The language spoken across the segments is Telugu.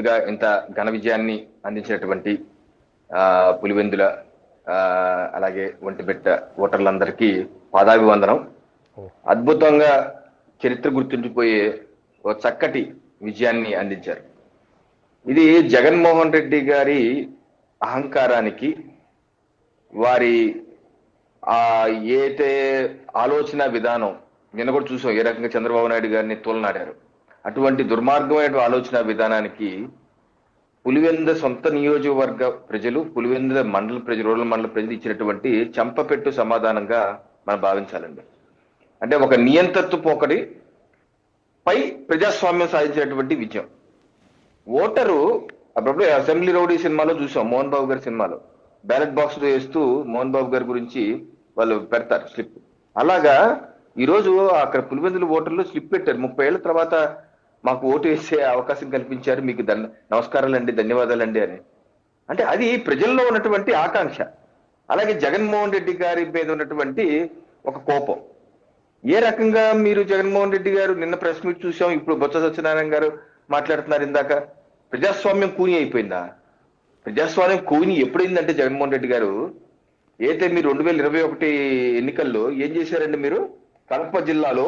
ముందుగా ఇంత ఘన విజయాన్ని అందించినటువంటి పులివెందుల అలాగే ఒంటిబెట్ట ఓటర్లందరికీ పాదాభివందనం. అద్భుతంగా చరిత్ర గుర్తుండిపోయే ఒక చక్కటి విజయాన్ని అందించారు. ఇది జగన్మోహన్ రెడ్డి గారి అహంకారానికి, వారి ఏదైతే ఆలోచన విధానం, నిన్న కూడా చూసాం ఏ రకంగా చంద్రబాబు నాయుడు గారిని తోలనాడారు. అటువంటి దుర్మార్గమైన ఆలోచన విధానానికి పులివెందు సొంత నియోజకవర్గ ప్రజలు, పులివెందు మండల ప్రజలు, రూరల్ మండల ప్రజలు ఇచ్చినటువంటి చంపపెట్టు సమాధానంగా మనం భావించాలండి. అంటే ఒక నియంతృత్వ పోకడి పై ప్రజాస్వామ్యం సాధించినటువంటి విజయం. ఓటరు అప్పుడప్పుడు అసెంబ్లీ రౌడీ సినిమాలో చూసాం, మోహన్ బాబు గారి సినిమాలో బ్యాలెట్ బాక్స్ వేస్తూ మోహన్ బాబు గారి గురించి వాళ్ళు పెడతారు స్లిప్. అలాగా ఈరోజు అక్కడ పులివెందుల ఓటర్లు స్లిప్ పెట్టారు. 30 ఏళ్ల తర్వాత మాకు ఓటు వేసే అవకాశం కల్పించారు, మీకు నమస్కారాలండి, ధన్యవాదాలండి అని. అంటే అది ప్రజల్లో ఉన్నటువంటి ఆకాంక్ష. అలాగే జగన్మోహన్ రెడ్డి గారి మీద ఉన్నటువంటి ఒక కోపం. ఏ రకంగా మీరు జగన్మోహన్ రెడ్డి గారు నిన్న ప్రెస్ మీట్ చూసాం, ఇప్పుడు బొత్స సత్యనారాయణ గారు మాట్లాడుతున్నారు ఇందాక, ప్రజాస్వామ్యం కూని అయిపోయిందా? ప్రజాస్వామ్యం కూని ఎప్పుడైందంటే జగన్మోహన్ రెడ్డి గారు అయితే మీరు 2021 ఎన్నికల్లో ఏం చేశారండి? మీరు కడప జిల్లాలో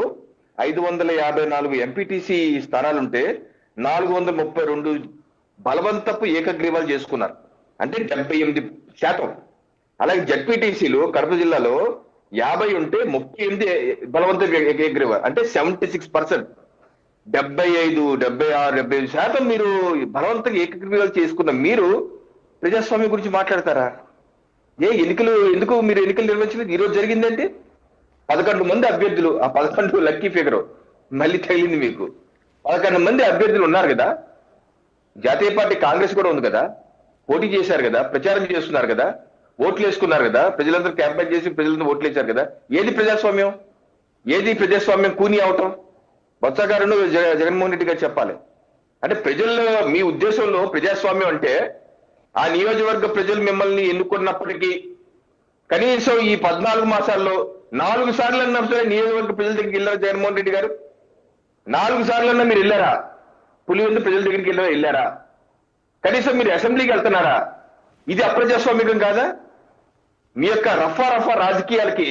554 ఎంపీటీసీ స్థానాలుంటే 432 బలవంతపు ఏకగ్రీవాలు చేసుకున్నారు, అంటే 78%. అలాగే జడ్పీటీసీలు కడప జిల్లాలో 50 ఉంటే 38 బలవంత ఏకగ్రీవాలు, అంటే 76%. 75, 76, 75% మీరు బలవంతంగా ఏకగ్రీవాలు చేసుకున్న మీరు ప్రజాస్వామ్యం గురించి మాట్లాడతారా? ఎన్నికలు ఎందుకు మీరు ఎన్నికలు నిర్వహించలేదు? ఈరోజు జరిగిందంటే 11 మంది అభ్యర్థులు, ఆ 11 లక్కీ ఫిగర్ మళ్ళీ తగిలింది మీకు. 11 మంది అభ్యర్థులు ఉన్నారు కదా, జాతీయ పార్టీ కాంగ్రెస్ కూడా ఉంది కదా, పోటీ చేశారు కదా, ప్రచారం చేస్తున్నారు కదా, ఓట్లు వేసుకున్నారు కదా, ప్రజలందరూ క్యాంపెయిన్ చేసి ప్రజలందరూ ఓట్లు వేశారు కదా. ఏది ప్రజాస్వామ్యం? ఏది ప్రజాస్వామ్యం కూని అవటం? బొత్స గారు జగన్మోహన్ రెడ్డి గారు చెప్పాలి. అంటే ప్రజల్లో మీ ఉద్దేశంలో ప్రజాస్వామ్యం అంటే ఆ నియోజకవర్గ ప్రజలు మిమ్మల్ని ఎన్నుకున్నప్పటికీ కనీసం ఈ 14 మాసాల్లో 4 సార్లన్నా సరే నియోజకవర్గ ప్రజల దగ్గరికి వెళ్ళారా జగన్మోహన్ రెడ్డి గారు? 4 సార్లన్నా మీరు వెళ్ళారా? పులివెందు ప్రజల దగ్గరికి వెళ్ళారా? కనీసం మీరు అసెంబ్లీకి వెళ్తున్నారా? ఇది అప్రజాస్వామికం కాదా? మీ యొక్క రఫా రాజకీయాలకి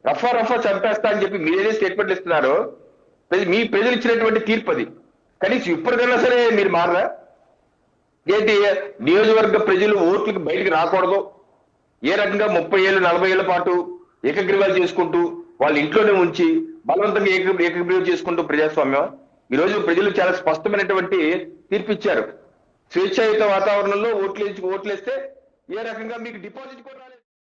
రఫా చంపేస్తా అని చెప్పి మీరేదే స్టేట్మెంట్లు ఇస్తున్నారో మీ ప్రజలు ఇచ్చినటువంటి తీర్పు అది. కనీసం ఇప్పటికైనా సరే మీరు మారరా? ఏంటి నియోజకవర్గ ప్రజలు ఓట్లకు బయటికి రాకూడదు, ఏ రకంగా 30 ఏళ్ళు 40 ఏళ్ల పాటు ఏకగ్రీవాలు చేసుకుంటూ వాళ్ళ ఇంట్లోనే ఉంచి బలవంతంగా ఏకగ్రీవం చేసుకుంటూ ప్రజాస్వామ్యం? ఈ రోజు ప్రజలు చాలా స్పష్టమైనటువంటి తీర్పు ఇచ్చారు. స్వేచ్ఛాయుత వాతావరణంలో ఓట్లేస్తే ఏ రకంగా మీకు డిపాజిట్ కూడా రాలేదు.